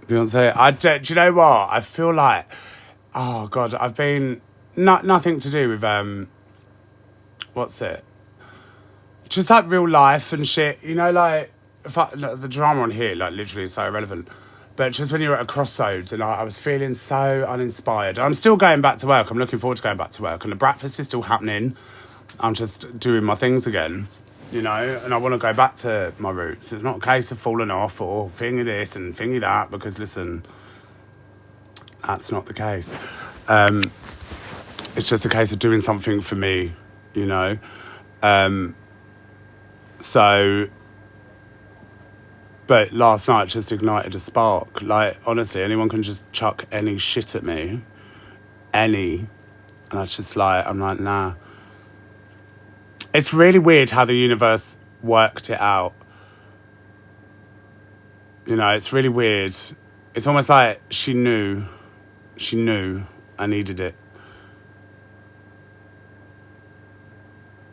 Beyonce, do you know what? I feel like, oh God, I've been, nothing to do with, what's it? Just like real life and shit, you know, like, the drama on here, like, literally is so irrelevant. But just when you're at a crossroads and I was feeling so uninspired. I'm still going back to work. I'm looking forward to going back to work. And the breakfast is still happening. I'm just doing my things again, you know, and I want to go back to my roots. It's not a case of falling off or thingy this and thingy that, because listen, that's not the case. It's just a case of doing something for me, you know. But last night just ignited a spark. Like, honestly, anyone can just chuck any shit at me. And I'm like, nah. It's really weird how the universe worked it out. You know, it's really weird. It's almost like she knew I needed it.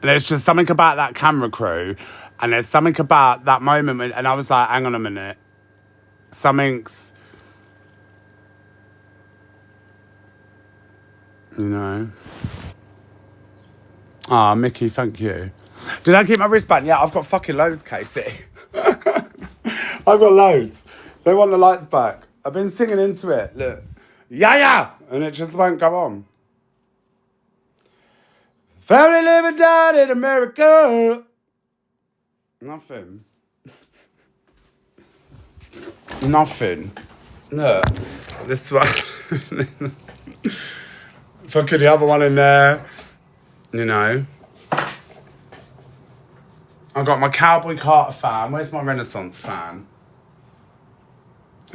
And there's just something about that camera crew, and there's something about that moment, and I was like, hang on a minute. Something's, you know. Ah, Mickey, thank you. Did I keep my wristband? Yeah, I've got fucking loads, Casey. I've got loads. They want the lights back. I've been singing into it. Look. Yeah. And it just won't go on. Family living down in America. Nothing. Look. This one. Fucking the other one in there. You know. I've got my Cowboy Carter fan. Where's my Renaissance fan?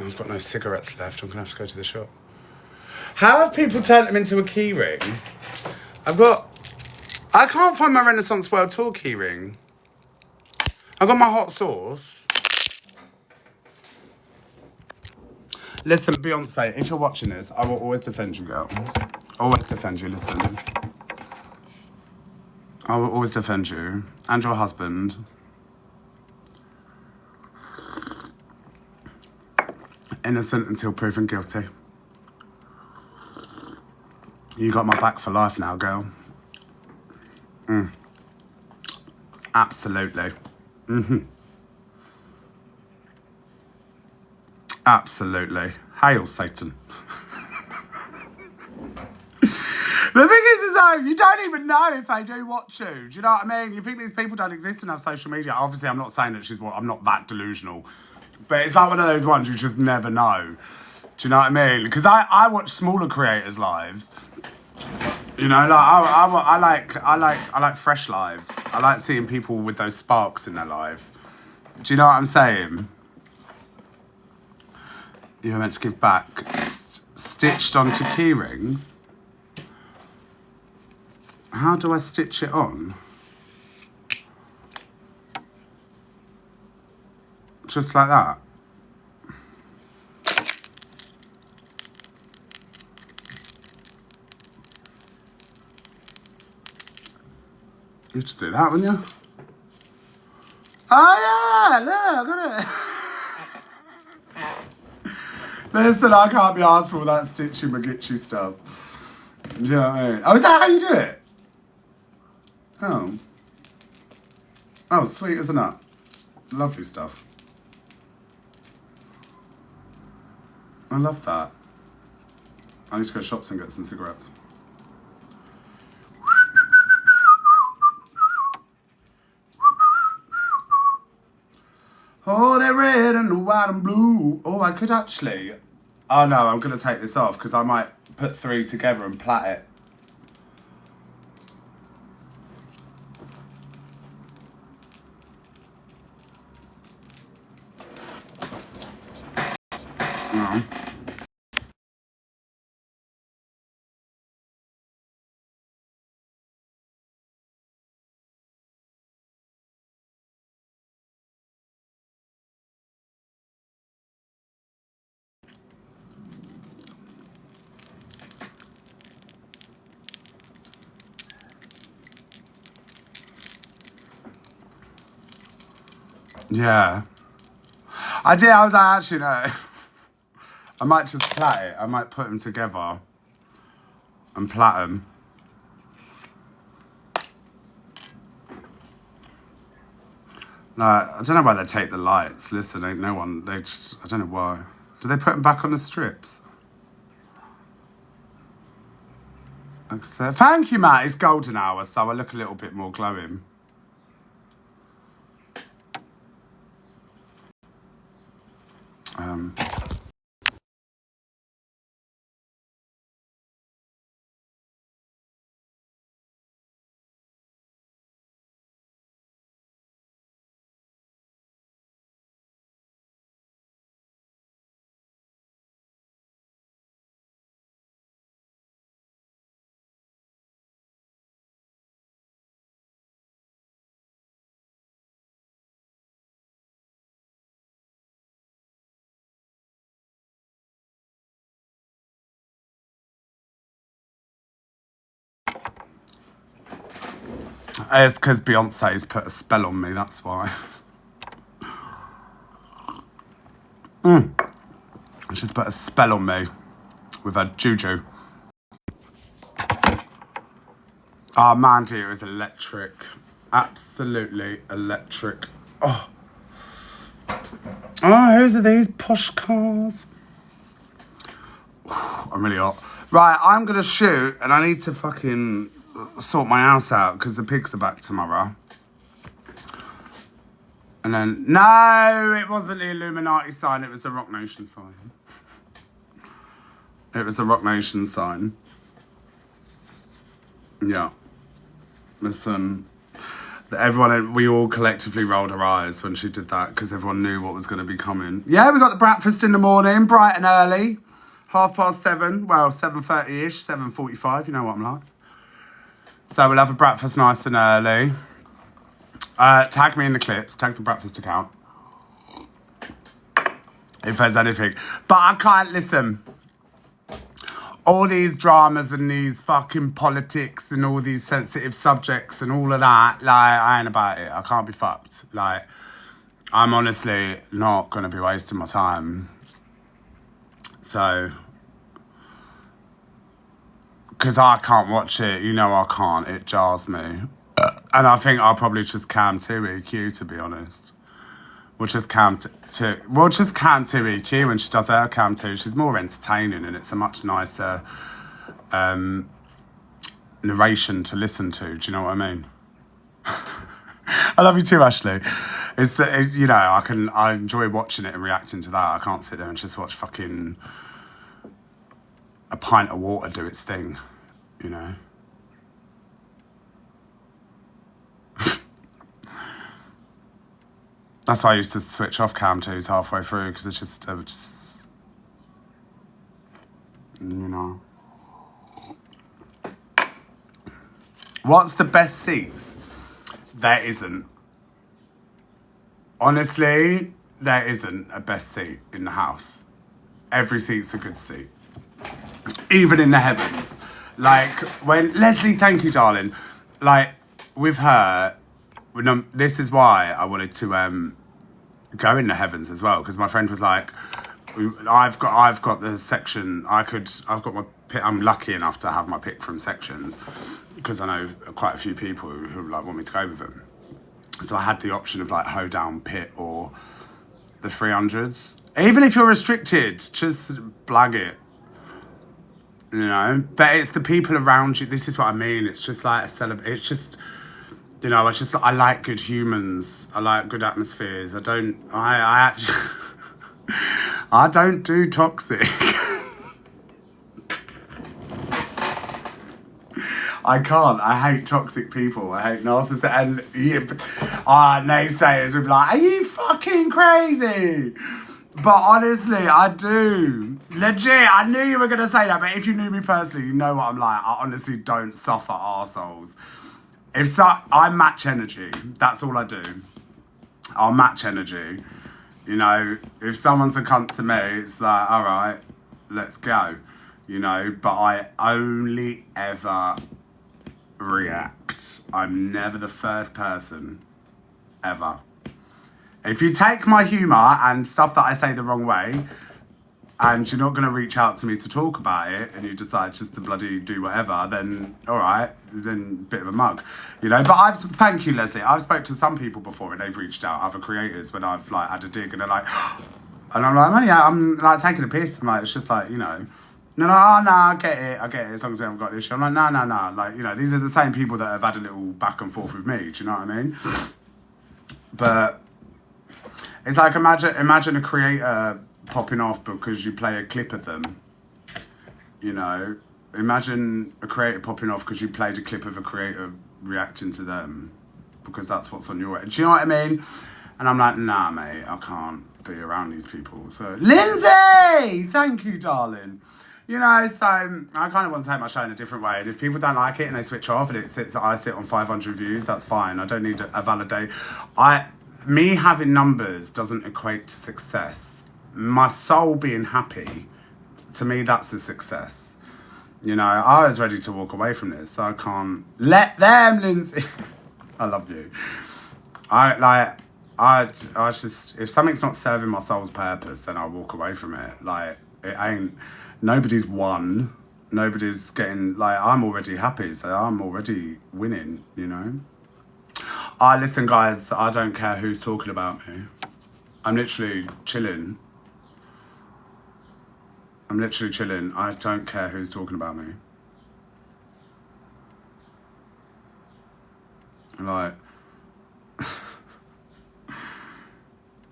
Oh, I've got no cigarettes left. I'm going to have to go to the shop. How have people turned them into a key ring? I can't find my Renaissance World Tour key ring. I've got my hot sauce. Listen, Beyonce, if you're watching this, I will always defend you, girl. Always defend you, listen. I will always defend you and your husband. Innocent until proven guilty. You got my back for life now, girl. Absolutely. Absolutely. Hail Satan. The thing is though, you don't even know if they do watch you. Do you know what I mean? You think these people don't exist and have social media. Obviously, I'm not saying that I'm not that delusional. But it's like one of those ones you just never know. Do you know what I mean? Because I watch smaller creators' lives. You know, like I like fresh lives. I like seeing people with those sparks in their life. Do you know what I'm saying? You're meant to give back stitched onto key rings. How do I stitch it on? Just like that. You just do that, wouldn't you? Oh yeah, look, got it. Listen, I can't be asked for all that stitchy magitchy stuff. Do you know what I mean? Oh, is that how you do it? Oh, sweet as a nut. Lovely stuff. I love that. I need to go to shops and get some cigarettes. Oh, they're red and the white and blue. Oh, I could actually. Oh no, I'm going to take this off because I might put 3 together and plait it. No. Yeah. I did, I was like, actually, no. I might just plait it. I might put them together and plait them. Like, I don't know why they take the lights. Listen, ain't no one. They just, I don't know why. Do they put them back on the strips? Thank you, Matt. It's golden hour, so I look a little bit more glowing. It's because Beyonce's put a spell on me, that's why. She's put a spell on me with her juju. Oh, Mandy, it was electric. Absolutely electric. Oh, whose are these posh cars? I'm really hot. Right, I'm going to shoot and I need to fucking sort my house out because the pigs are back tomorrow. And then, no, it wasn't the Illuminati sign, it was the Rock Nation sign. It was the Rock Nation sign. Yeah. Listen, everyone, we all collectively rolled our eyes when she did that because everyone knew what was going to be coming. Yeah, we got the breakfast in the morning, bright and early. 7:30, well, 7:30-ish, 7:45, you know what I'm like. So we'll have a breakfast nice and early. Tag me in the clips, tag the breakfast account. If there's anything. But I can't listen. All these dramas and these fucking politics and all these sensitive subjects and all of that, like, I ain't about it. I can't be fucked. Like, I'm honestly not going to be wasting my time. So, because I can't watch it, you know I can't, it jars me. And I think I'll probably just cam 2EQ, to be honest. We'll just cam 2EQ when she does her cam 2. She's more entertaining and it's a much nicer narration to listen to. Do you know what I mean? I love you too, Ashley. It's you know, I enjoy watching it and reacting to that. I can't sit there and just watch fucking a pint of water do its thing, you know. That's why I used to switch off cam 2s halfway through because it would just, you know. What's the best seats? There isn't. Honestly, there isn't a best seat in the house. Every seat's a good seat. Even in the heavens. Like, when... Leslie, thank you, darling. Like, with her... This is why I wanted to go in the heavens as well, because my friend was like, I've got the section. I'm lucky enough to have my pick from sections because I know quite a few people who like want me to go with them. So I had the option of like hoedown, pit, or the 300s. Even if you're restricted, just blag it. You know, but it's the people around you. This is what I mean. It's just like it's just. You know, I like good humans. I like good atmospheres. I actually, I don't do toxic. I can't. I hate toxic people. I hate narcissists. And naysayers would be like, are you fucking crazy? But honestly, I do. Legit, I knew you were going to say that. But if you knew me personally, you know what I'm like. I honestly don't suffer arseholes. I match energy, that's all I do. I'll match energy. You know, if someone's a cunt to me, it's like, all right, let's go. You know, but I only ever react. I'm never the first person, ever. If you take my humour and stuff that I say the wrong way, and you're not going to reach out to me to talk about it, and you decide just to bloody do whatever, then all right, then a bit of a mug, you know. But thank you, Leslie. I've spoke to some people before, and they've reached out, other creators, when I've like had a dig, and they're like, and I'm like, I'm like taking a piss. I'm like, it's just like, you know. And they're like, oh no, I get it, as long as we haven't got this shit. I'm like, no, like, you know, these are the same people that have had a little back and forth with me. Do you know what I mean? But it's like, imagine a creator popping off because you play a clip of them, you know. Imagine a creator popping off because you played a clip of a creator reacting to them, because that's what's on your end. Do you know what I mean? And I'm like, nah, mate, I can't be around these people. So, Lindsay, thank you, darling. You know, so I kind of want to take my show in a different way. And if people don't like it and they switch off and I sit on 500 views, that's fine. I don't need a validate. Me having numbers doesn't equate to success. My soul being happy, to me, that's a success. You know, I was ready to walk away from this, so I can't let them, Lindsay. I love you. I just, if something's not serving my soul's purpose, then I'll walk away from it. Like, it ain't, nobody's won. Nobody's getting, like, I'm already happy, so I'm already winning, you know? Listen, guys, I don't care who's talking about me. I'm literally chilling. I don't care who's talking about me. Like,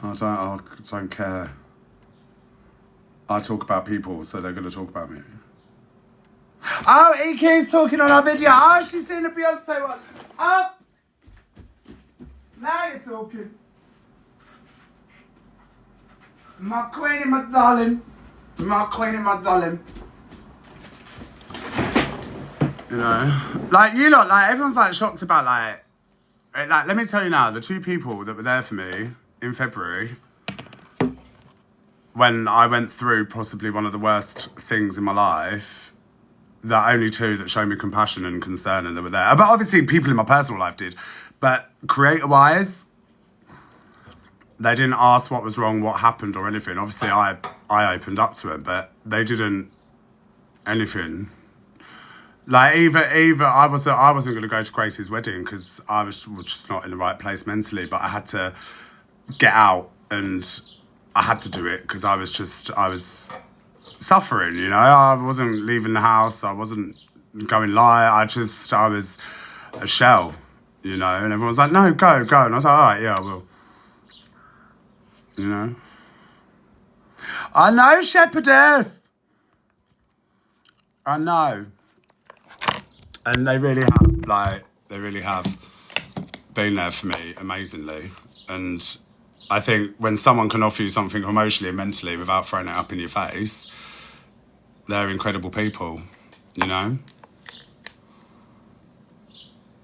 I don't care. I talk about people, so they're going to talk about me. Oh, EQ's talking on our video. Oh, she's seen the Beyonce one. Oh, now you're talking. My queen and my darling. My queen and my darling. You know, like, you lot, like, everyone's like shocked about like, let me tell you now, the two people that were there for me in February, when I went through possibly one of the worst things in my life, the only two that showed me compassion and concern and they were there. But obviously people in my personal life did. But creator-wise, they didn't ask what was wrong, what happened or anything. Obviously I opened up to it, but they didn't anything. Like, either I wasn't going to go to Gracie's wedding because I was just not in the right place mentally, but I had to get out and I had to do it because I was suffering, you know. I wasn't leaving the house. I wasn't going live. I was a shell, you know. And everyone was like, no, go. And I was like, all right, yeah, I will. You know. I know, shepherdess. I know. And they really have been there for me amazingly. And I think when someone can offer you something emotionally and mentally without throwing it up in your face, they're incredible people, you know?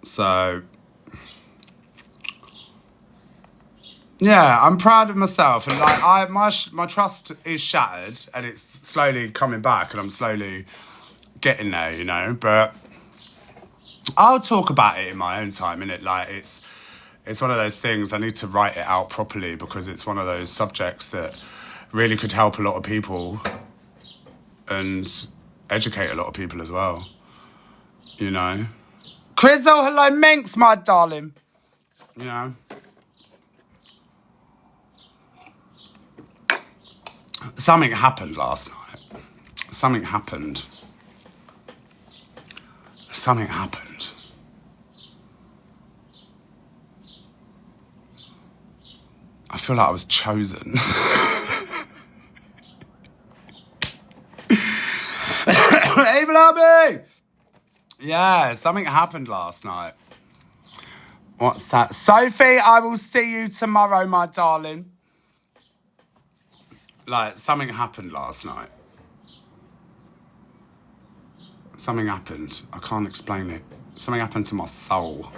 So, yeah, I'm proud of myself. And like, my trust is shattered and it's slowly coming back and I'm slowly getting there, you know? But I'll talk about it in my own time, innit? Like, it's one of those things, I need to write it out properly because it's one of those subjects that really could help a lot of people and educate a lot of people as well, you know? Crizzle, hello, Minx, my darling. You know? Something happened last night. Something happened. I feel like I was chosen. Evil Abby! Yeah, something happened last night. What's that? Sophie, I will see you tomorrow, my darling. Like, something happened last night. Something happened. I can't explain it. Something happened to my soul.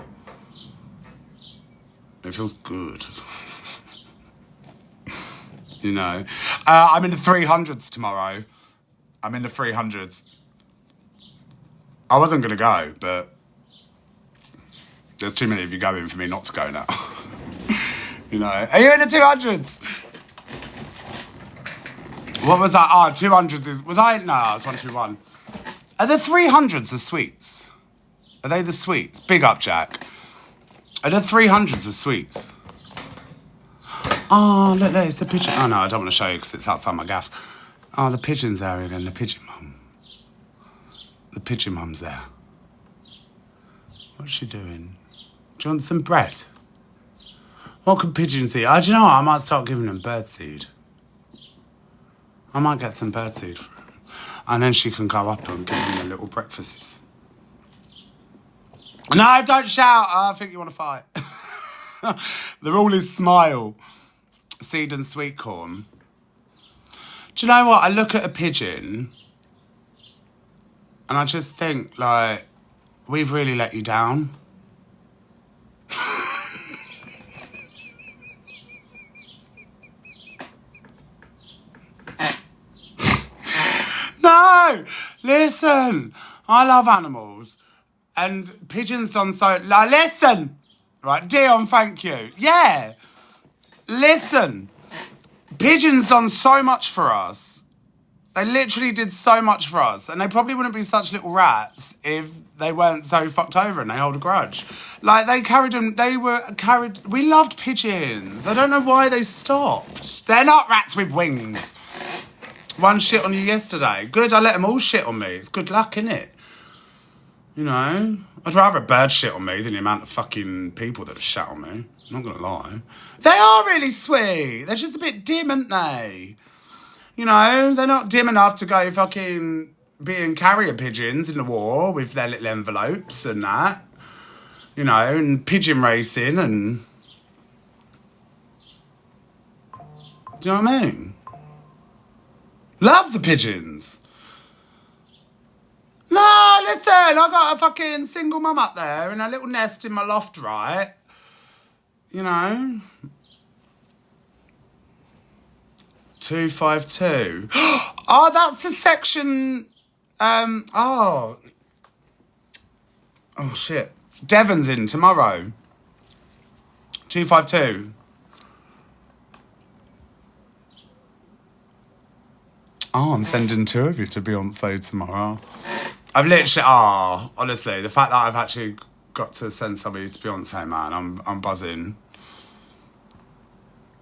It feels good. You know? I'm in the 300s tomorrow. I'm in the 300s. I wasn't going to go, but there's too many of you going for me not to go now. You know? Are you in the 200s? What was that? Oh, 200s is... Was I? No, I was 121. Are the 300s the sweets? Are they the sweets? Big up, Jack. Are the 300s the sweets? Oh, look, it's the pigeon. Oh, no, I don't want to show you because it's outside my gaff. Oh, the pigeon's there again, the pigeon mum. The pigeon mum's there. What's she doing? Do you want some bread? What could pigeons eat? Oh, do you know what? I might start giving them birdseed. I might get some birdseed for them. And then she can go up and give them their little breakfasts. No, don't shout. I think you want to fight. They're all his smile. Seed and sweet corn. Do you know what? I look at a pigeon and I just think, like, we've really let you down. No! Listen! I love animals. And pigeons done so... Like, listen! Right, Dion, thank you. Yeah. Listen. Pigeons done so much for us. They literally did so much for us. And they probably wouldn't be such little rats if they weren't so fucked over and they hold a grudge. Like, they carried them... We loved pigeons. I don't know why they stopped. They're not rats with wings. One shit on you yesterday. Good, I let them all shit on me. It's good luck, innit? You know? I'd rather a bird shit on me than the amount of fucking people that have shat on me. I'm not gonna lie. They are really sweet. They're just a bit dim, aren't they? You know, they're not dim enough to go fucking being carrier pigeons in the war with their little envelopes and that. You know, and pigeon racing and... Do you know what I mean? Love the pigeons. No, listen, I got a fucking single mum up there in a little nest in my loft, right? You know? 252. Oh, that's the section... Oh, shit. Devon's in tomorrow. 252. Oh, I'm sending two of you to Beyonce tomorrow. I've literally, honestly, the fact that I've actually got to send somebody to Beyonce, man, I'm buzzing.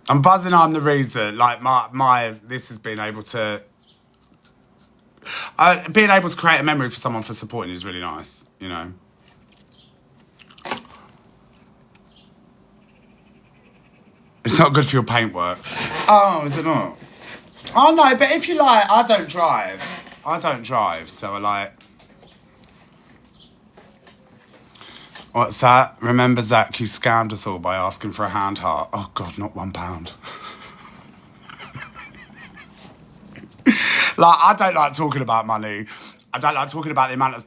I'm buzzing. I'm the reason. Like this has been able to, being able to create a memory for someone for supporting is really nice. You know. It's not good for your paintwork. Oh, is it not? Oh no, but if you like, I don't drive, so I like... What's that? Remember, Zach, you scammed us all by asking for a hand heart. Oh God, not £1. Like, I don't like talking about money. I don't like talking about the amount of,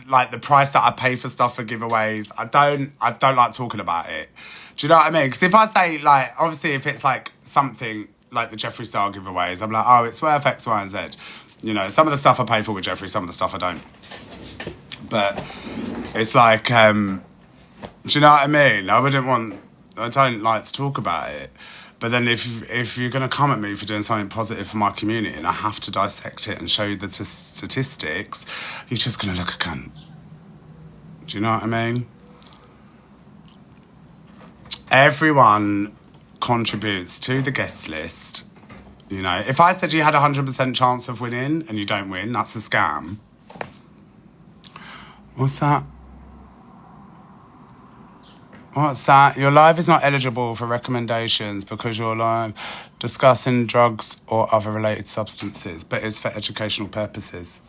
like, the price that I pay for stuff for giveaways. I don't like talking about it. Do you know what I mean? Because if I say, like, obviously if it's like something like the Jeffree Star giveaways, I'm like, oh, it's worth X, Y, and Z. You know, some of the stuff I pay for with Jeffree, some of the stuff I don't. But it's like, do you know what I mean? I don't like to talk about it. But then if you're going to come at me for doing something positive for my community and I have to dissect it and show you the statistics, you're just going to look a cunt. Do you know what I mean? Everyone contributes to the guest list. You know, if I said you had a 100% chance of winning and you don't win, that's a scam. What's that? What's that? Your live is not eligible for recommendations because you're live discussing drugs or other related substances, but it's for educational purposes.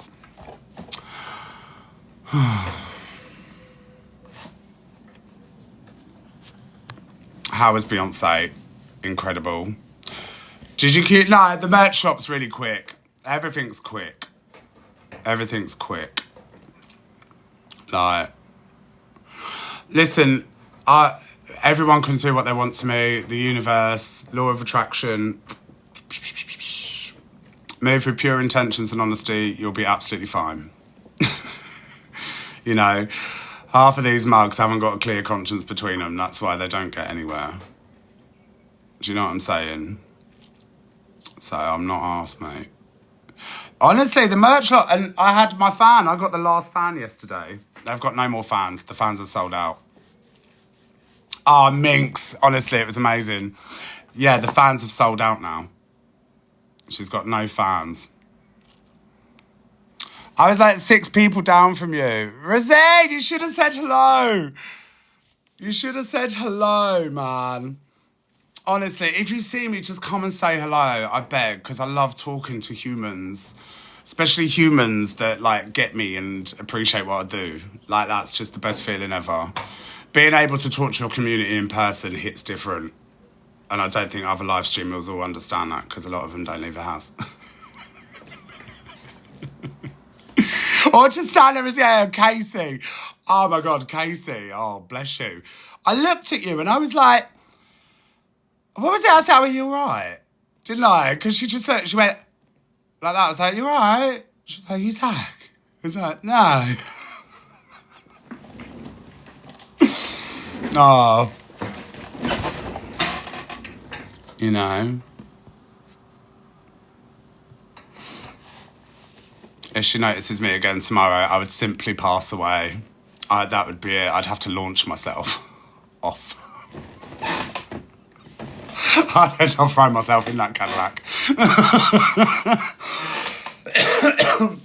How was Beyonce? Incredible. Did you keep... No, the merch shop's really quick. Everything's quick. Everything's quick. Like... Listen... everyone can do what they want to me. The universe, law of attraction. Move with pure intentions and honesty, you'll be absolutely fine. You know, half of these mugs haven't got a clear conscience between them. That's why they don't get anywhere. Do you know what I'm saying? So I'm not arsed, mate. Honestly, the merch lot, and I had my fan. I got the last fan yesterday. They've got no more fans. The fans are sold out. Oh, minx. Honestly, it was amazing. Yeah, the fans have sold out now. She's got no fans. I was like 6 people down from you. Rosine, you should have said hello. You should have said hello, man. Honestly, if you see me, just come and say hello, I beg, because I love talking to humans. Especially humans that, like, get me and appreciate what I do. Like, that's just the best feeling ever. Being able to talk to your community in person hits different. And I don't think other live streamers will understand that, because a lot of them don't leave the house. Or just stand there and say, yeah, Casey. Oh, my God, Casey. Oh, bless you. I looked at you and I was like, what was it? I said, are you all right? Didn't I? Because she just looked, she went like that. I was like, you all right? She was like, you Zach? I was like, no. Oh. You know. If she notices me again tomorrow, I would simply pass away. That would be it. I'd have to launch myself off. I'll throw myself in that Cadillac.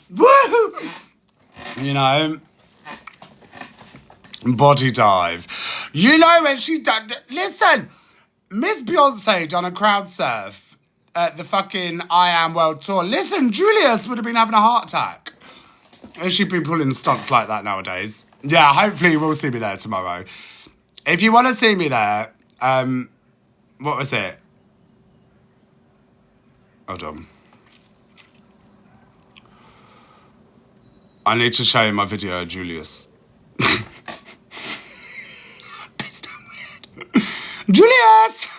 Woo! You know, body dive. You know when she's done. Listen, Miss Beyonce done a crowd surf at the fucking I Am World Tour. Listen, Julius would have been having a heart attack. And she'd been pulling stunts like that nowadays. Yeah, hopefully you will see me there tomorrow. If you want to see me there, what was it? Hold on. I need to show you my video of Julius. Pissed down weird. Julius!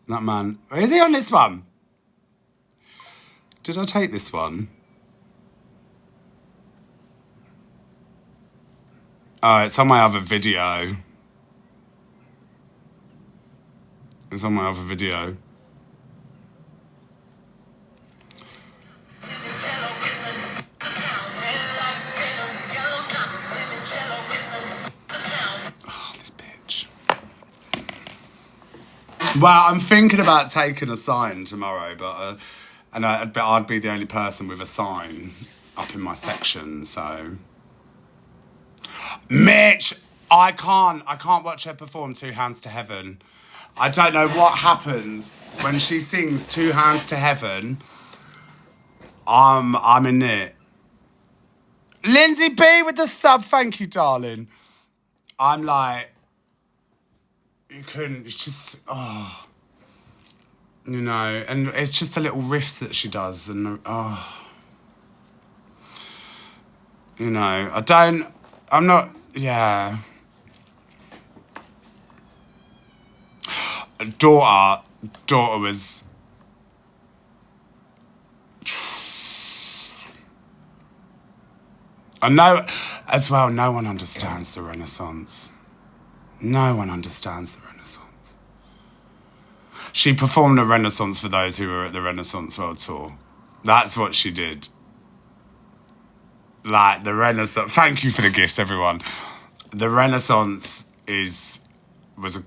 That man. Is he on this one? Did I take this one? Oh, it's on my other video. It's on my other video. Oh, this bitch. Well, I'm thinking about taking a sign tomorrow, but I'd be the only person with a sign up in my section, so. Mitch, I can't watch her perform Two Hands to Heaven. I don't know what happens when she sings Two Hands to Heaven. I'm in it. Lindsay B with the sub, thank you, darling. I'm like, you couldn't, it's just, oh. You know, and it's just the little riffs that she does, and oh. You know, I'm not, yeah. Daughter was... I know, as well, no one understands the Renaissance. No one understands the Renaissance. She performed the Renaissance for those who were at the Renaissance World Tour. That's what she did. Like, the Renaissance... Thank you for the gifts, everyone. The Renaissance was a...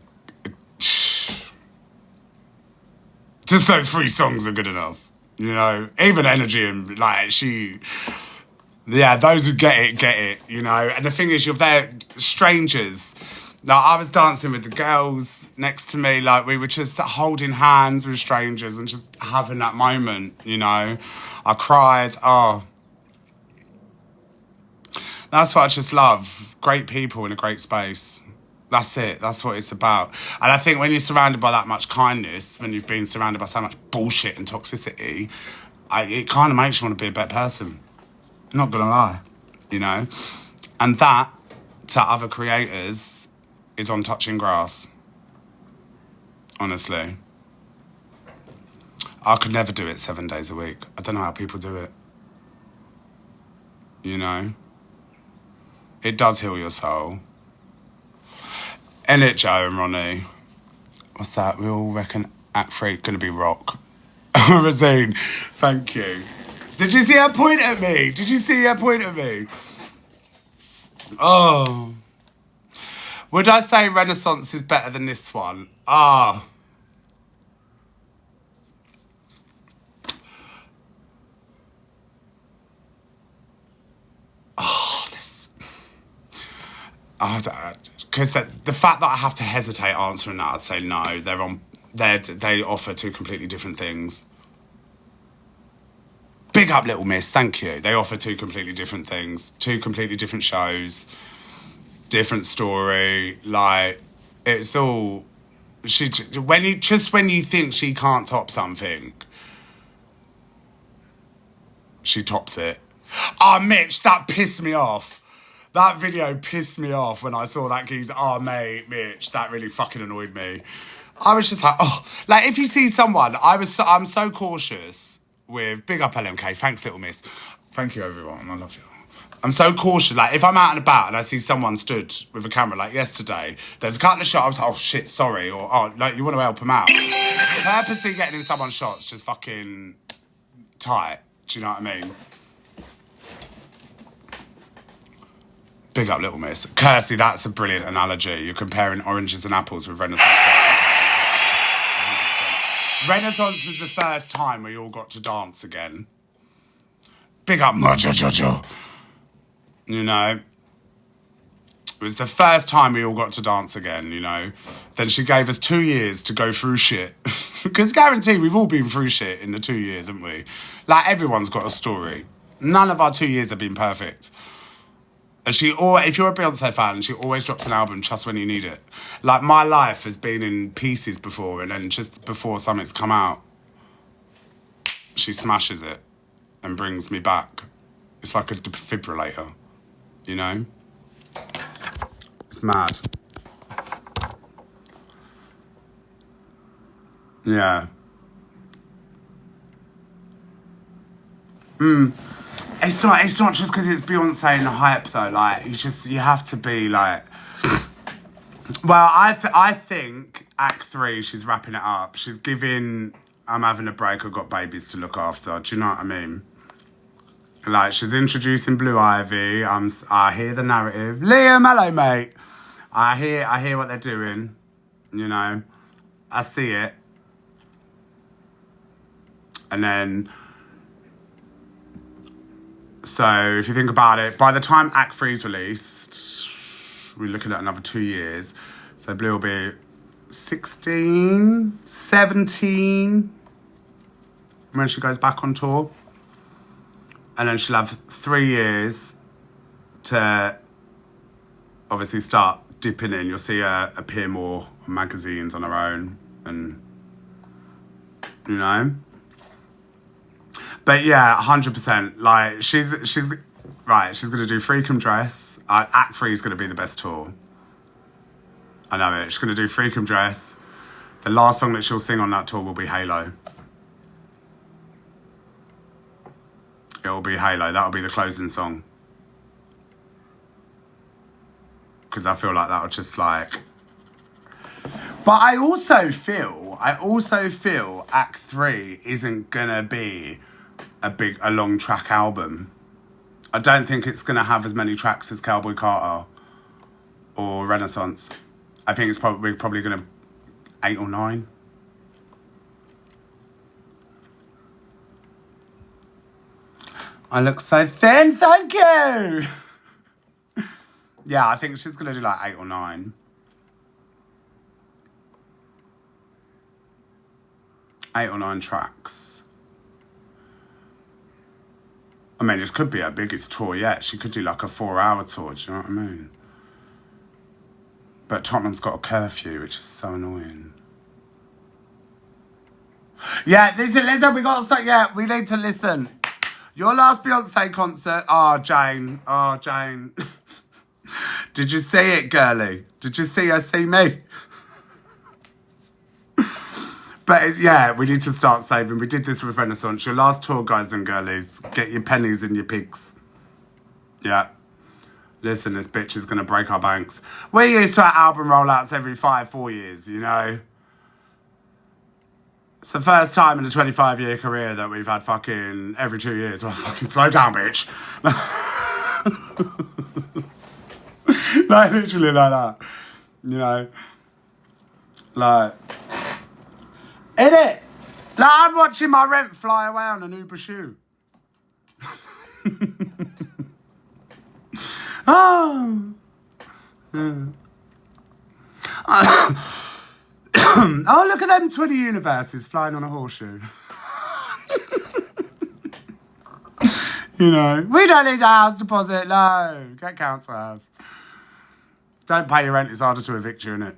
Just those 3 songs are good enough. You know? Even Energy and, like, she... Yeah, those who get it, you know? And the thing is, you're there, strangers. Like, I was dancing with the girls next to me. Like, we were just holding hands with strangers and just having that moment, you know? I cried. Oh... That's what I just love. Great people in a great space. That's it. That's what it's about. And I think when you're surrounded by that much kindness, when you've been surrounded by so much bullshit and toxicity, it kind of makes you want to be a better person. Not going to lie, you know? And that, to other creators, is on touching grass. Honestly. I could never do it 7 days a week. I don't know how people do it. You know? It does heal your soul. Joe and Ronnie. What's that? We all reckon Act 3, gonna be rock. Rosine, thank you. Did you see her point at me? Did you see her point at me? Oh. Would I say Renaissance is better than this one? Ah. Oh, this. Because the fact that I have to hesitate answering that, I'd say no. They offer two completely different things. Big up, Little Miss. Thank you. They offer two completely different things, two completely different shows, different story. Like, it's all when you think she can't top something, she tops it. Oh, Mitch, that pissed me off. That video pissed me off when I saw that geezer. Oh, mate, Mitch, that really fucking annoyed me. I was just like, oh, like if you see someone, I'm so cautious with big up LMK. Thanks, Little Miss. Thank you, everyone. I love you. I'm so cautious. Like if I'm out and about and I see someone stood with a camera, like yesterday, there's a couple of shots. I was like, oh shit, sorry, or oh, like you want to help them out. Purposely getting in someone's shots just fucking tight. Do you know what I mean? Big up, Little Miss. Kirsty, that's a brilliant analogy. You're comparing oranges and apples with Renaissance. 100%. Renaissance was the first time we all got to dance again. Big up, Mojo. You know? It was the first time we all got to dance again, you know? Then she gave us 2 years to go through shit. Because guarantee we've all been through shit in the 2 years, haven't we? Like, everyone's got a story. None of our 2 years have been perfect. And if you're a Beyonce fan, she always drops an album just when you need it. Like, my life has been in pieces before, and then just before something's come out, she smashes it and brings me back. It's like a defibrillator, you know? It's mad. Yeah. It's not just because it's Beyonce and the hype though. Like you have to be like. Well, I think Act 3, she's wrapping it up. She's giving. I'm having a break. I've got babies to look after. Do you know what I mean? Like she's introducing Blue Ivy. I hear the narrative. Liam, hello, mate. I hear what they're doing. You know, I see it. And then. So, if you think about it, by the time Act 3 is released, we're looking at another 2 years. So, Blue will be 16, 17 when she goes back on tour. And then she'll have 3 years to obviously start dipping in. You'll see her appear more on magazines on her own. And, you know... But yeah, 100%. Like she's gonna do Freakum Dress. Act 3 is gonna be the best tour. I know it. She's gonna do Freakum Dress. The last song that she'll sing on that tour will be Halo. It will be Halo. That'll be the closing song. Because I feel like that'll just like. But I also feel Act 3 isn't gonna be a long track album. I don't think it's gonna have as many tracks as Cowboy Carter or Renaissance. I think it's probably gonna 8 or 9. I look so thin, thank you. Yeah, I think she's gonna do like 8 or 9. 8 or 9 tracks. I mean, this could be her biggest tour yet. She could do like a 4-hour tour, do you know what I mean? But Tottenham's got a curfew, which is so annoying. Yeah, listen, we got to start, yeah, we need to listen. Your last Beyonce concert, Jane. Did you see it, girlie? Did you see her see me? But yeah, we need to start saving. We did this with Renaissance. Your last tour, guys and girlies. Get your pennies and your pigs. Yeah. Listen, this bitch is going to break our banks. We're used to our album rollouts every 4 years, you know. It's the first time in a 25-year career that we've had fucking every 2 years. Well, fucking slow down, bitch. Like, literally like that. You know? Like, in it. Like, I'm watching my rent fly away on an Uber shoe. Oh. Yeah. Oh, look at them 20 universes flying on a horseshoe. You know, we don't need a house deposit, no. Get council house. Don't pay your rent, it's harder to evict you, innit?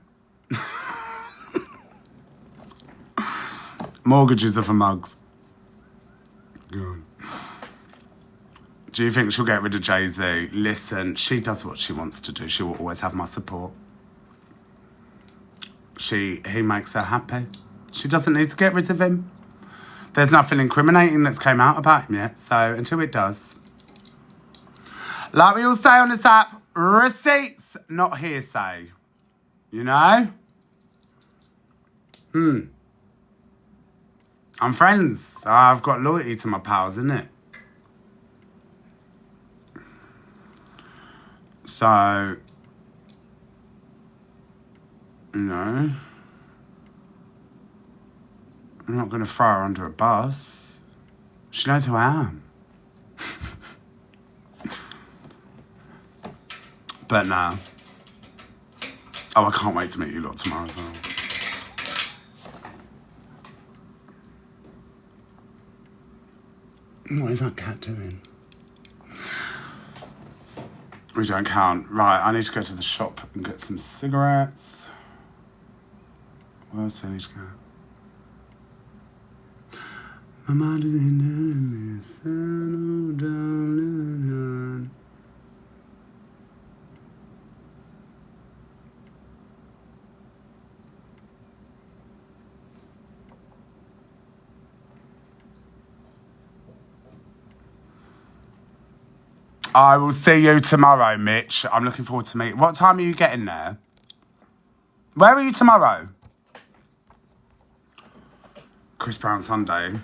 Mortgages are for mugs. Good. Do you think she'll get rid of Jay-Z? Listen, she does what she wants to do. She will always have my support. He makes her happy. She doesn't need to get rid of him. There's nothing incriminating that's came out about him yet. So until it does. Like we all say on this app, receipts, not hearsay. You know? I'm friends. I've got loyalty to my pals, innit? So, you know, I'm not going to throw her under a bus. She knows who I am. But no. Oh, I can't wait to meet you lot tomorrow as well. What is that cat doing? We don't count. Right, I need to go to the shop and get some cigarettes. Where else do I need to go? My mind is in me, settle down. I will see you tomorrow, Mitch. I'm looking forward to meeting. What time are you getting there? Where are you tomorrow? Chris Brown Sunday.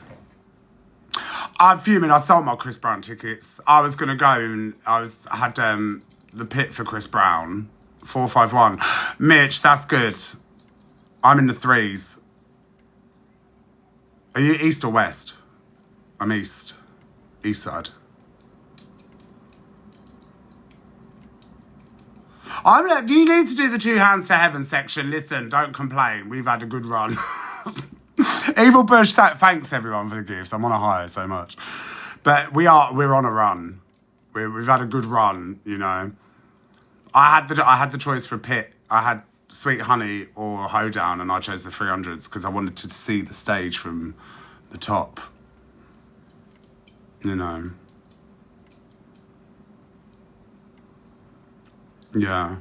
I'm fuming. I sold my Chris Brown tickets. I was going to go and I had the pit for Chris Brown. 451. Mitch, that's good. I'm in the threes. Are you east or west? I'm east. East side. You need to do the 2 hands to heaven section. Listen, don't complain. We've had a good run. Evil Bush, thanks everyone for the gifts. I'm on a high so much. But we're on a run. We've had a good run, you know. I had the choice for Pit. I had Sweet Honey or Hoedown, and I chose the 300s because I wanted to see the stage from the top. You know. Yeah.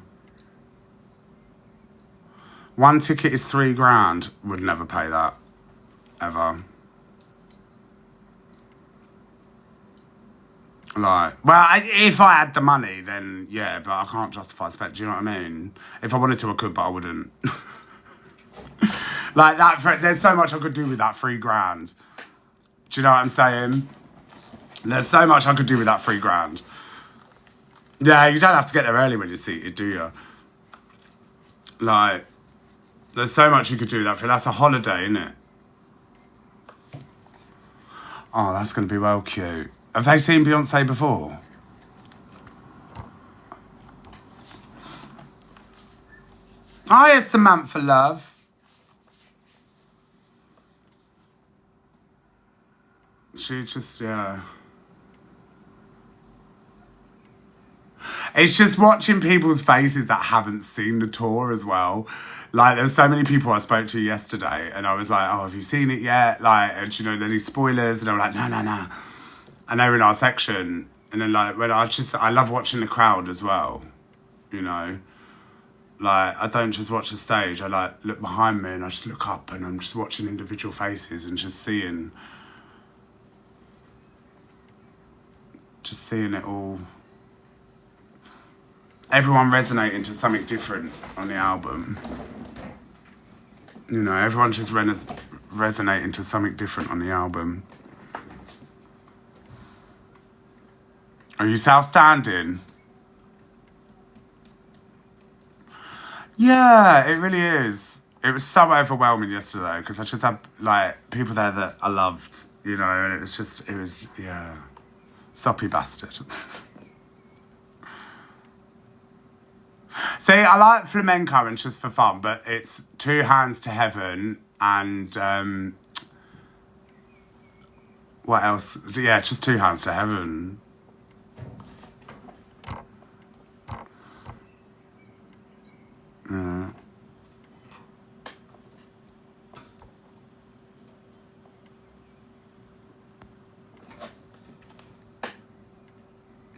1 ticket is £3,000. Would never pay that. Ever. Like, well, if I had the money, then yeah, but I can't justify spending. Do you know what I mean? If I wanted to, I could, but I wouldn't. Like that, there's so much I could do with that £3,000. Do you know what I'm saying? There's so much I could do with that £3,000. Yeah, you don't have to get there early when you're seated, do you? Like, there's so much you could do that for. That's a holiday, isn't it? Oh, that's going to be well cute. Have they seen Beyonce before? Hiya, Samantha, love. She just, yeah. It's just watching people's faces that haven't seen the tour as well. Like, there's so many people I spoke to yesterday, and I was like, oh, have you seen it yet? Like, and you know, any spoilers? And they were like, no. And they were in our section. And then, like, when I love watching the crowd as well, you know? Like, I don't just watch the stage. I, like, look behind me and I just look up and I'm just watching individual faces and just seeing it all. Everyone resonating to something different on the album. You know, everyone's just resonating to something different on the album. Are you self-standing? Yeah, it really is. It was so overwhelming yesterday because I just had like people there that I loved, you know, and it was yeah, soppy bastard. See, I like flamenco and just for fun, but it's Two Hands to Heaven and what else? Yeah, just Two Hands to Heaven.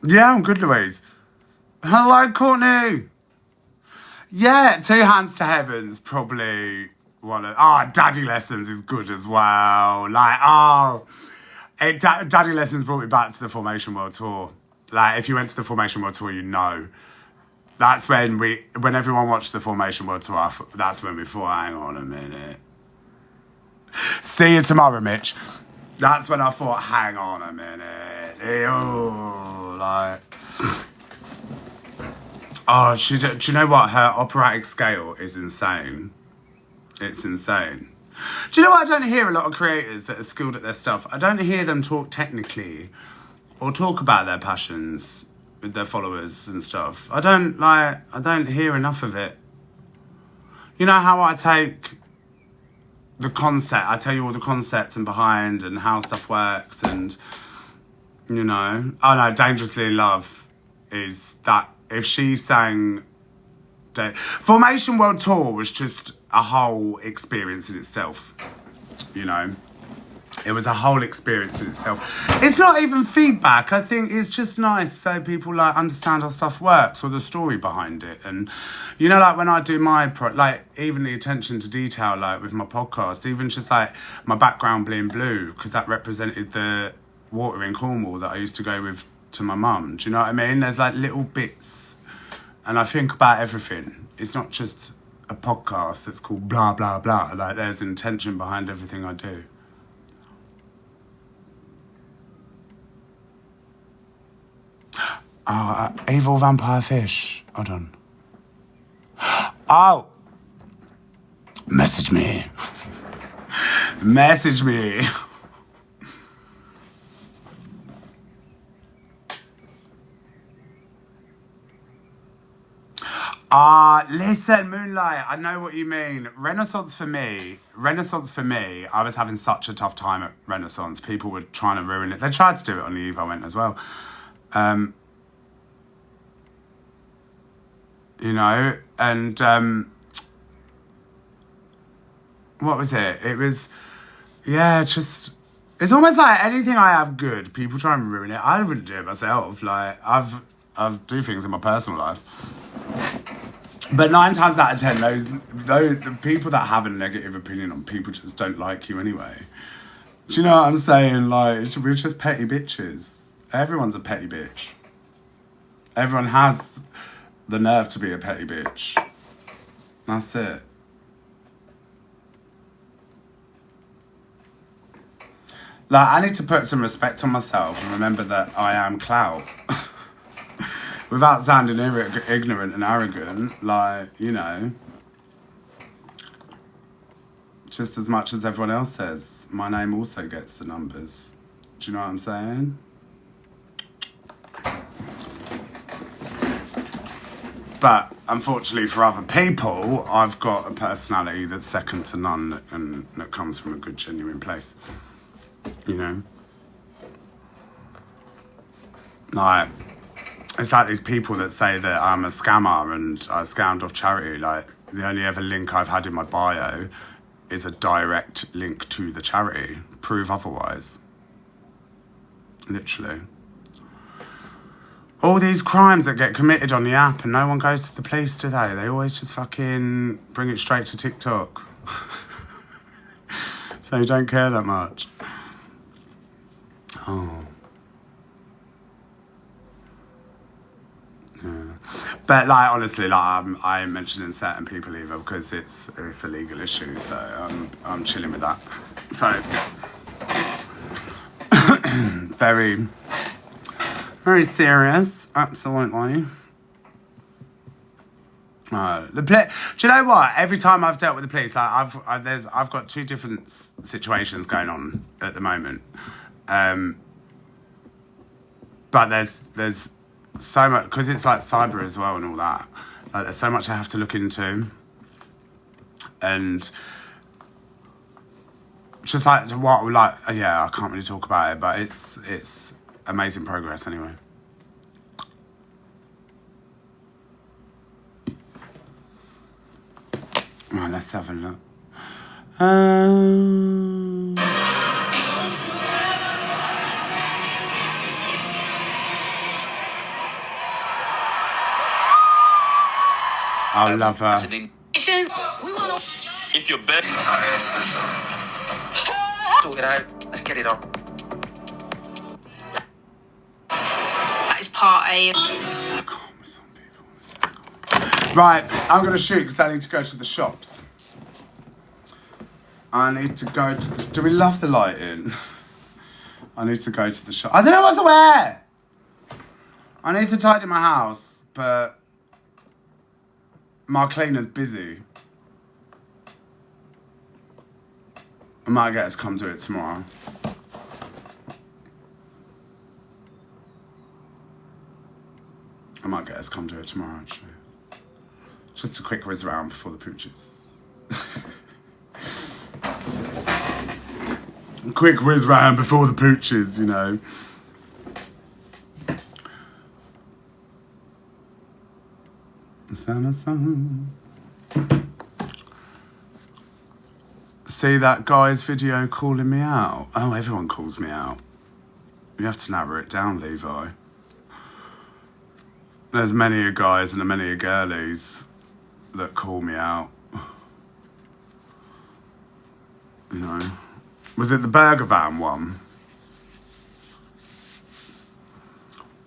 Yeah, I'm good, Louise. Hello, Courtney. Yeah, Two Hands to Heaven's probably one of... Oh, Daddy Lessons is good as well. Like, Daddy Lessons brought me back to the Formation World Tour. Like, if you went to the Formation World Tour, you know. That's when everyone watched the Formation World Tour, that's when we thought, hang on a minute. See you tomorrow, Mitch. That's when I thought, hang on a minute. Ew, like... Oh, do you know what? Her operatic scale is insane. It's insane. Do you know what? I don't hear a lot of creators that are skilled at their stuff. I don't hear them talk technically or talk about their passions with their followers and stuff. I don't hear enough of it. You know how I take the concept, I tell you all the concepts and behind and how stuff works and, you know. Oh no, Dangerously in Love is that, if she sang... Formation World Tour was just a whole experience in itself, you know. It was a whole experience in itself. It's not even feedback. I think it's just nice so people like understand how stuff works or the story behind it. And you know, like when I do my like even the attention to detail, like with my podcast, even just like my background being blue because that represented the water in Cornwall that I used to go with to my mum. Do you know what I mean? There's like little bits, and I think about everything. It's not just a podcast that's called blah blah blah. Like there's intention behind everything I do. Oh, evil vampire fish. Hold on. Oh! Message me. Message me. Listen, Moonlight, I know what you mean. Renaissance for me, I was having such a tough time at Renaissance. People were trying to ruin it. They tried to do it on the eve I went as well. You know, and what was it? It was, yeah, just, it's almost like anything I have good, people try and ruin it. I wouldn't do it myself. Like, I've do things in my personal life. But 9 times out of 10, the people that have a negative opinion on people just don't like you anyway. Do you know what I'm saying? Like, we're just petty bitches. Everyone's a petty bitch. Everyone has the nerve to be a petty bitch. That's it. Like, I need to put some respect on myself and remember that I am clout. Without sounding ignorant and arrogant, like, you know, just as much as everyone else says, my name also gets the numbers. Do you know what I'm saying? But unfortunately for other people, I've got a personality that's second to none and that comes from a good, genuine place. You know? Like, it's like these people that say that I'm a scammer and I scammed off charity. Like, the only ever link I've had in my bio is a direct link to the charity. Prove otherwise. Literally. All these crimes that get committed on the app and no one goes to the police, do they? They always just fucking bring it straight to TikTok. So you don't care that much. Oh. Yeah. But like honestly, like I ain't mentioning certain people either because it's a legal issue. So I'm chilling with that. So very, very serious. Absolutely. Do you know what? Every time I've dealt with the police, like I've got two different situations going on at the moment. But there's so much because it's like cyber as well and all that. Like there's so much I have to look into, and just like what like yeah, I can't really talk about it, but it's amazing progress anyway. Right, let's have a look. I love her. If you're bad, talk it out. Let's get it on. That is part A. I can't with some people. Right, I'm gonna shoot because I need to go to the shops. I need to go to the... Do we love the lighting? I need to go to the shop. I don't know what to wear! I need to tidy my house, but my cleaner's busy. I might get us to come do it tomorrow. I might get us to come do it tomorrow, actually. Just a quick whiz round before the pooches. Quick whiz round before the pooches, you know. See that guy's video calling me out? Oh, everyone calls me out. You have to narrow it down, Levi. There's many a guys and many a girlies that call me out. You know. Was it the burger van one?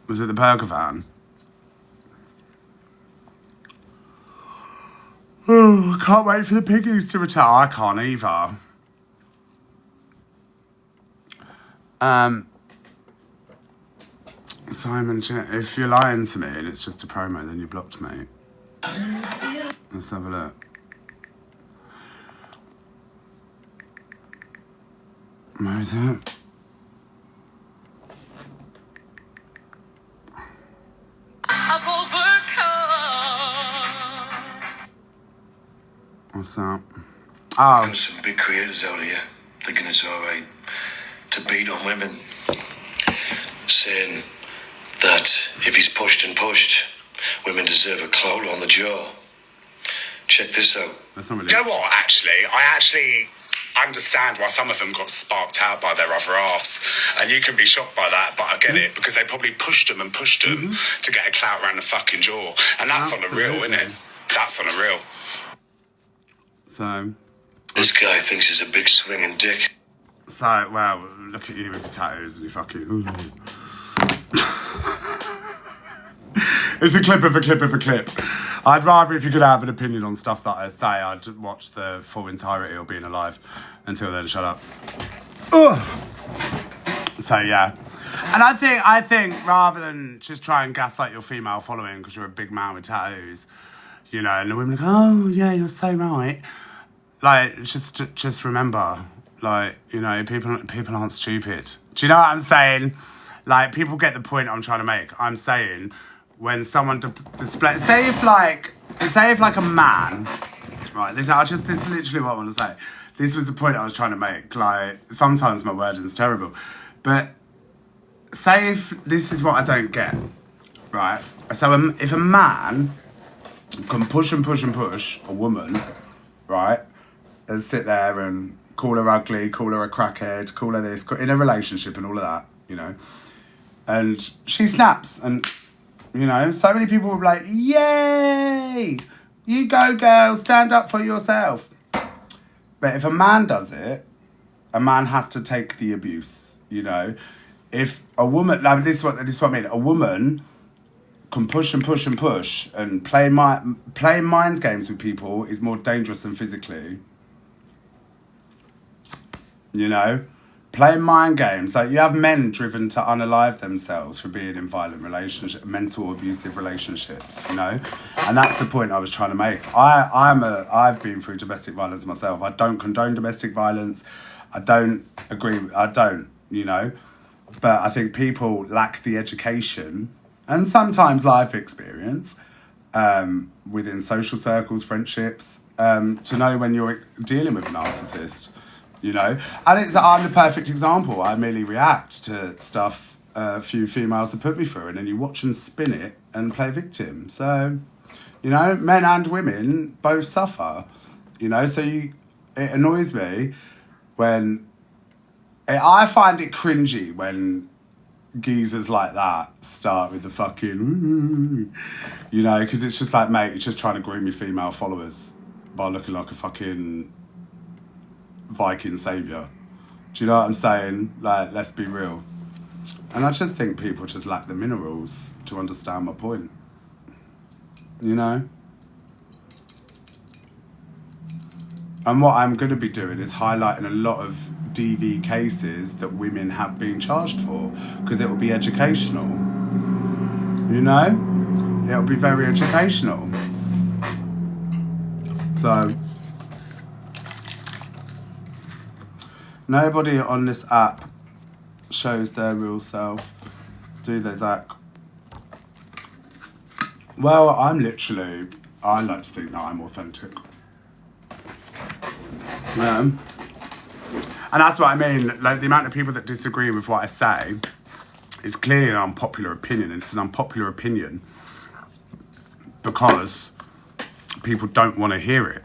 Was it the burger van? Oh, I can't wait for the piggies to return. I can't either. Simon, if you're lying to me and it's just a promo, then you blocked me. Let's have a look. Where is it? What's that? Oh. There's some big creators out here thinking it's alright to beat on women. Saying that if he's pushed and pushed, women deserve a clout on the jaw. Check this out. That's not really... You know what, I actually understand why some of them got sparked out by their other halves. And you can be shocked by that, but I get it, because they probably pushed them to get a clout around the fucking jaw. And that's Absolutely. on the real, isn't it? That's on the real. So... This guy thinks he's a big swinging dick. So, well, look at you with your tattoos and you fucking... It's a clip of a clip of a clip. I'd rather, if you could have an opinion on stuff that I say, I'd watch the full entirety of Being Alive. Until then, shut up. Ugh. So, yeah. And I think rather than just try and gaslight your female following because you're a big man with tattoos, you know, and the women are like, oh, yeah, you're so right. Like, just remember, like, you know, people aren't stupid. Do you know what I'm saying? Like, people get the point I'm trying to make. I'm saying when someone displays... Say if like a man... Right, this is literally what I want to say. This was the point I was trying to make. Like, sometimes my wording's terrible. But say if... This is what I don't get. Right? So if a man can push and push and push a woman, right, and sit there and call her ugly, call her a crackhead, call her this, in a relationship and all of that, you know, and she snaps and, you know, so many people will be like, yay, you go girl, stand up for yourself. But if a man does it, a man has to take the abuse, you know. If a woman, like this is what I mean, a woman can push and push and push, and playing mind games with people is more dangerous than physically. You know? Playing mind games. Like, you have men driven to unalive themselves for being in violent relationships, mental abusive relationships, you know? And that's the point I was trying to make. I've been through domestic violence myself. I don't condone domestic violence. I don't agree. You know? But I think people lack the education and sometimes life experience within social circles, friendships, to know when you're dealing with a narcissist. You know, and I'm the perfect example. I merely react to stuff a few females have put me through, and then you watch them spin it and play victim. So, you know, men and women both suffer. You know, so it annoys me when I find it cringy when geezers like that start with the fucking, you know, because it's just like, mate, you're just trying to groom your female followers by looking like a fucking Viking saviour. Do you know what I'm saying? Like, let's be real. And I just think people just lack the minerals to understand my point. You know? And what I'm going to be doing is highlighting a lot of DV cases that women have been charged for, because it will be educational. You know? It'll be very educational. So, nobody on this app shows their real self, do they, Zach? Well, I like to think that I'm authentic. And that's what I mean. Like, the amount of people that disagree with what I say is clearly an unpopular opinion. And it's an unpopular opinion because people don't want to hear it.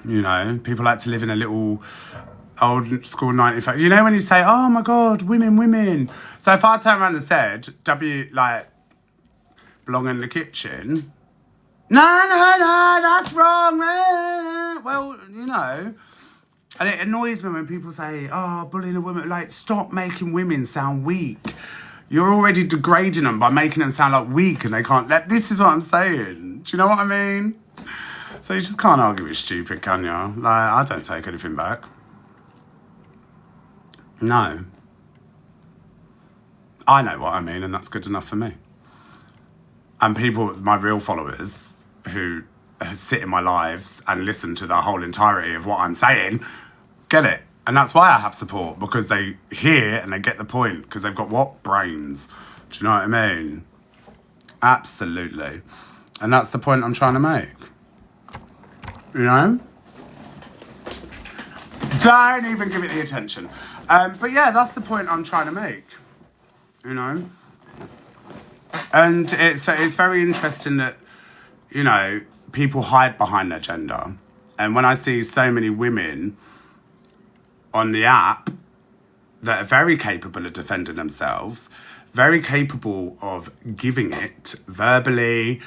You know, people like to live in a little old school 95. You know, when you say, oh my God, women. So if I turn around and said, belong in the kitchen. No, that's wrong. Well, you know, and it annoys me when people say, oh, bullying a woman. Like, stop making women sound weak. You're already degrading them by making them sound like weak, and they can't. This is what I'm saying. Do you know what I mean? So you just can't argue with stupid, can you? Like, I don't take anything back. No. I know what I mean, and that's good enough for me. And people, my real followers, who sit in my lives and listen to the whole entirety of what I'm saying, get it. And that's why I have support, because they hear and they get the point, because they've got what? Brains. Do you know what I mean? Absolutely. And that's the point I'm trying to make. You know? Don't even give it the attention. But yeah, that's the point I'm trying to make. You know? And it's very interesting that, you know, people hide behind their gender. And when I see so many women on the app that are very capable of defending themselves, very capable of giving it verbally,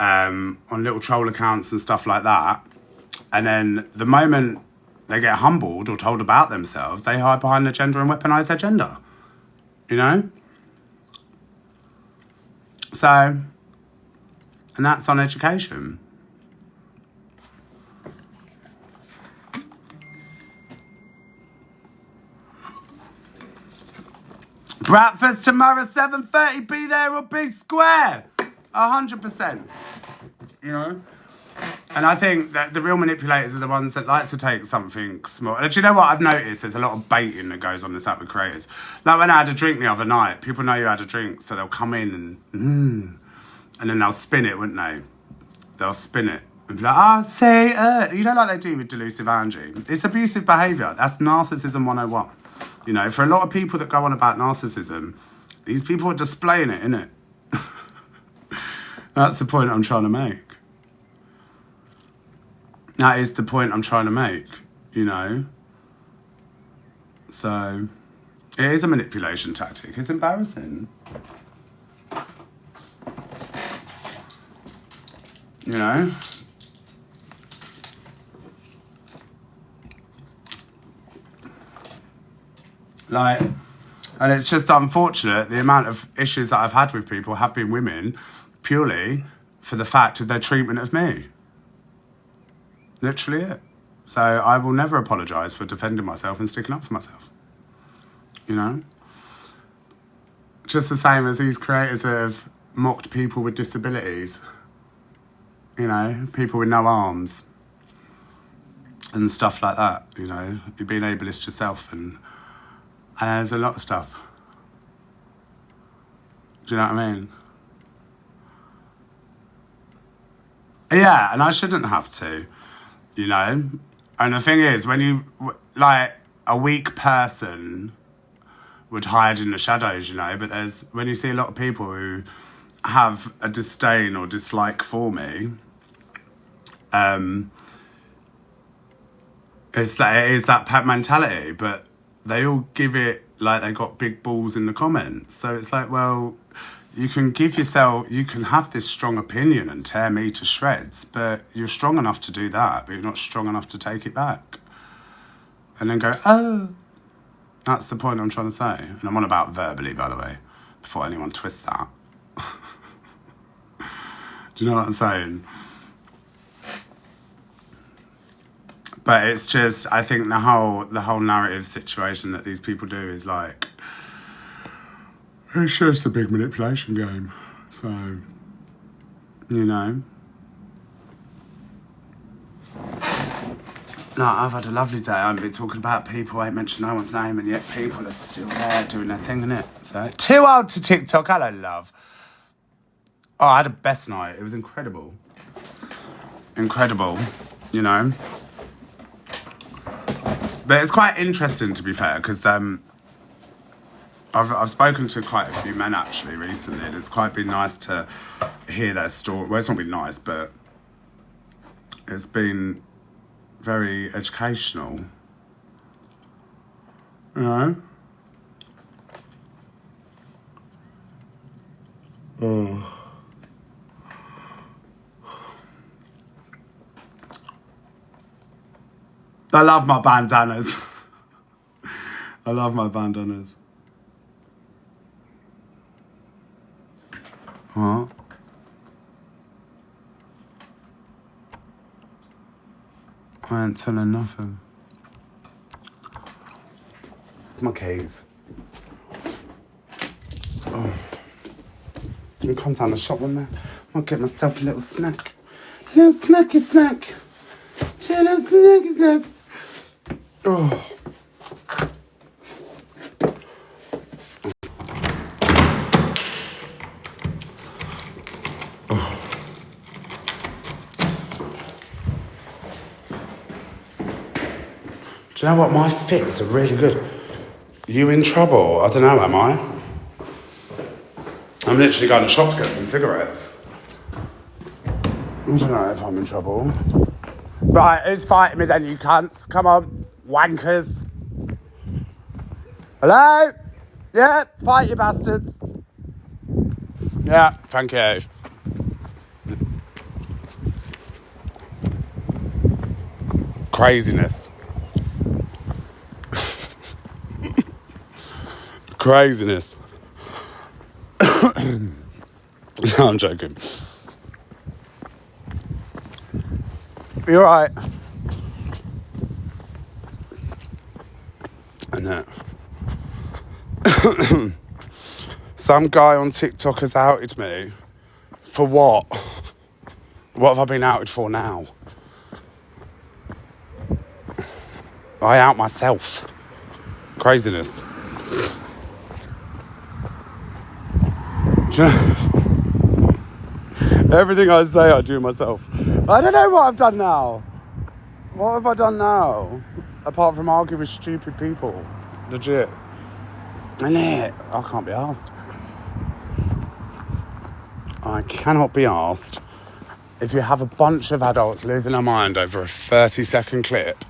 on little troll accounts and stuff like that, and then the moment they get humbled or told about themselves, they hide behind their gender and weaponize their gender. You know? So, and that's on education. Breakfast tomorrow, 7:30, be there or be square. 100%. You know? And I think that the real manipulators are the ones that like to take something small. And do you know what I've noticed? There's a lot of baiting that goes on this app with creators. Like when I had a drink the other night, people know you had a drink, so they'll come in and then they'll spin it, wouldn't they? They'll spin it and be like, say, you know, like they do with delusive Angie. It's abusive behaviour. That's narcissism 101. You know, for a lot of people that go on about narcissism, these people are displaying it, innit? That's the point I'm trying to make. That is the point I'm trying to make, you know? So, it is a manipulation tactic. It's embarrassing. You know? Like, And it's just unfortunate the amount of issues that I've had with people have been women purely for the fact of their treatment of me. Literally it. So I will never apologise for defending myself and sticking up for myself. You know? Just the same as these creators have mocked people with disabilities. You know, people with no arms. And stuff like that, you know. You're being ableist yourself and there's a lot of stuff. Do you know what I mean? Yeah, and I shouldn't have to, you know? And the thing is, when you, like, a weak person would hide in the shadows, you know, but when you see a lot of people who have a disdain or dislike for me, it is that pet mentality, but they all give it like they got big balls in the comments. So it's like, well, you can have this strong opinion and tear me to shreds, but you're strong enough to do that, but you're not strong enough to take it back. And then go, oh, that's the point I'm trying to say. And I'm on about verbally, by the way, before anyone twists that. Do you know what I'm saying? But it's just, I think the whole narrative situation that these people do is like, it's just a big manipulation game. So, you know. No, I've had a lovely day. I've been talking about people, I ain't mentioned no one's name, and yet people are still there doing their thing, innit? So, too old to TikTok, hello love. Oh, I had a best night. It was incredible. Incredible, you know. But it's quite interesting, to be fair, because I've spoken to quite a few men, actually, recently, and it's quite been nice to hear their story. Well, it's not been nice, but it's been very educational. You know? Oh. I love my bandanas. I love my bandanas. Huh? I ain't telling nothing. It's my keys. Oh. I'll come down the shop one there. I'll get myself a little snack. Little snacky snack. Chill, little snacky snack. Oh. Do you know what? My fits are really good. You in trouble? I don't know, am I? I'm literally going to shop to get some cigarettes. I don't know if I'm in trouble. Right, who's fighting me then, you cunts? Come on, wankers. Hello? Yeah, fight you bastards. Yeah, thank you. Craziness. Craziness. No, I'm joking. You're right. I know. Some guy on TikTok has outed me. For what? What have I been outed for now? I out myself. Craziness. Do you know? Everything I say, I do myself. I don't know what I've done now. What have I done now? Apart from argue with stupid people. Legit. Innit? I can't be asked. I cannot be asked. If you have a bunch of adults losing their mind over a 30-second clip,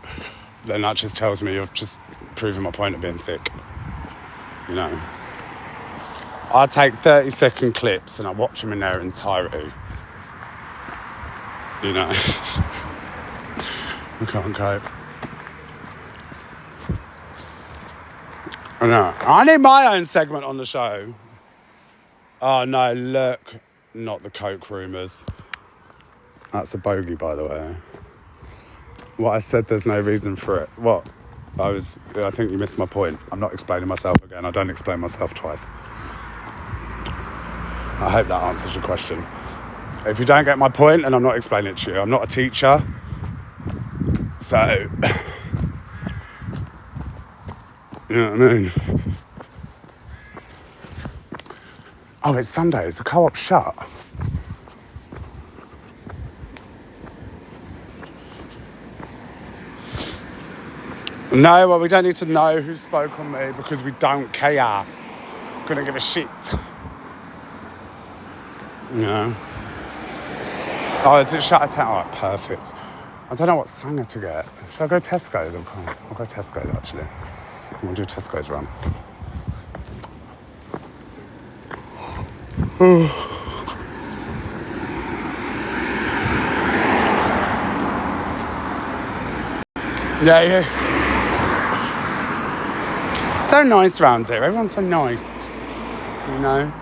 then that just tells me you're just proving my point of being thick. You know? I take 30-second clips and I watch them in their entirety. You know? I can't cope. I know. I need my own segment on the show. Oh no, look. Not the coke rumours. That's a bogey, by the way. What I said, there's no reason for it. What? I think you missed my point. I'm not explaining myself again. I don't explain myself twice. I hope that answers your question. If you don't get my point, and I'm not explaining it to you, I'm not a teacher. So, you know what I mean? Oh, it's Sunday. Is the co-op shut? No, well, we don't need to know who spoke on me because we don't care. Couldn't give a shit. You know? Oh, is it shut at 10? Oh, perfect. I don't know what Sanger to get. Should I go Tesco's? I'll go Tesco's, actually. We'll do Tesco's run. Yeah. So nice round here. Everyone's so nice. You know?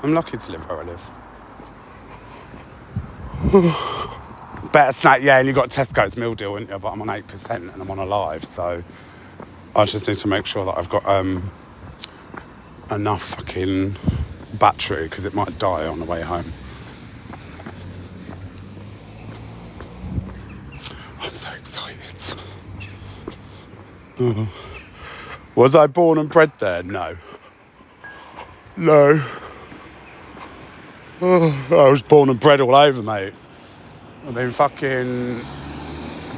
I'm lucky to live where I live. Better snack, yeah, and you got Tesco's meal deal, haven't you? But I'm on 8% and I'm on a live, so I just need to make sure that I've got enough fucking battery because it might die on the way home. I'm so excited. Was I born and bred there? No. I was born and bred all over, mate. I've been fucking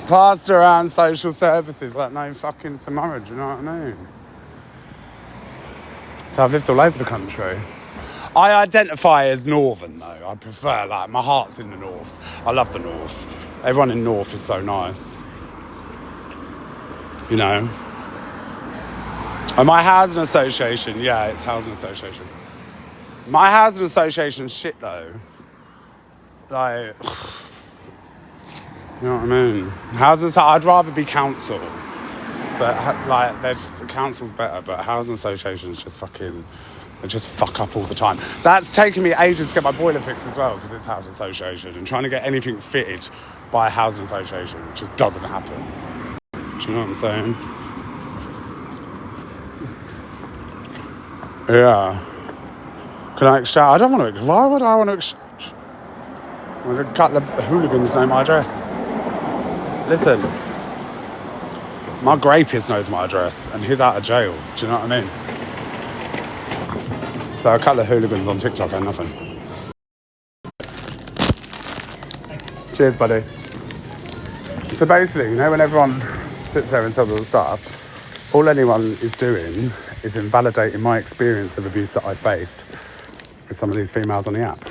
passed around social services like no fucking tomorrow, do you know what I mean? So I've lived all over the country. I identify as northern though. I prefer that. My heart's in the north. I love the north. Everyone in north is so nice. You know? And my housing association, yeah, it's housing association. My housing association's shit though. Like, you know what I mean? I'd rather be council. But like, council's better, but housing associations just fucking, they just fuck up all the time. That's taken me ages to get my boiler fixed as well, because it's housing association, and trying to get anything fitted by a housing association just doesn't happen. Do you know what I'm saying? Yeah. Can I exchange? I don't want to. Why would I want to exchange? There's a couple of hooligans know my address. Listen, my grapist knows my address, and he's out of jail. Do you know what I mean? So a couple of hooligans on TikTok and nothing. Cheers, buddy. So basically, you know, when everyone sits there and tells all the stuff, all anyone is doing is invalidating my experience of abuse that I faced with some of these females on the app.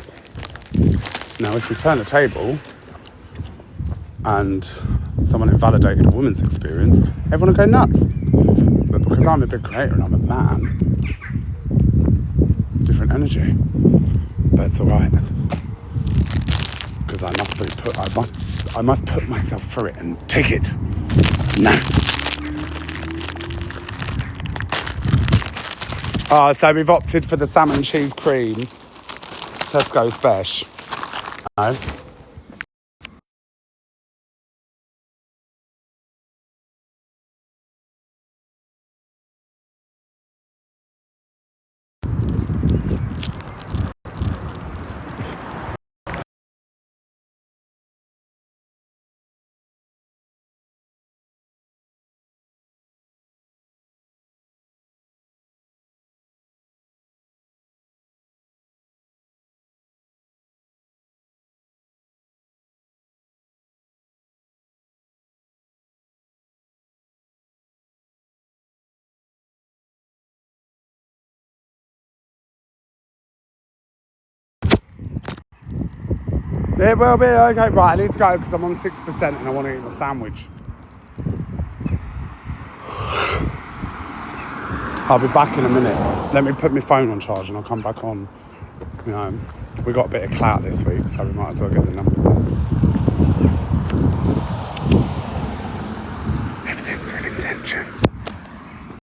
Now, if we turn the table and someone invalidated a woman's experience, everyone will go nuts. But because I'm a big creator and I'm a man, different energy. But it's all right, because I must put myself through it and take it. No. So we've opted for the salmon cheese cream Tesco Spesh. No. It will be, okay, right, I need to go because I'm on 6% and I want to eat my sandwich. I'll be back in a minute. Let me put my phone on charge and I'll come back on. You know, we got a bit of clout this week, so we might as well get the numbers in.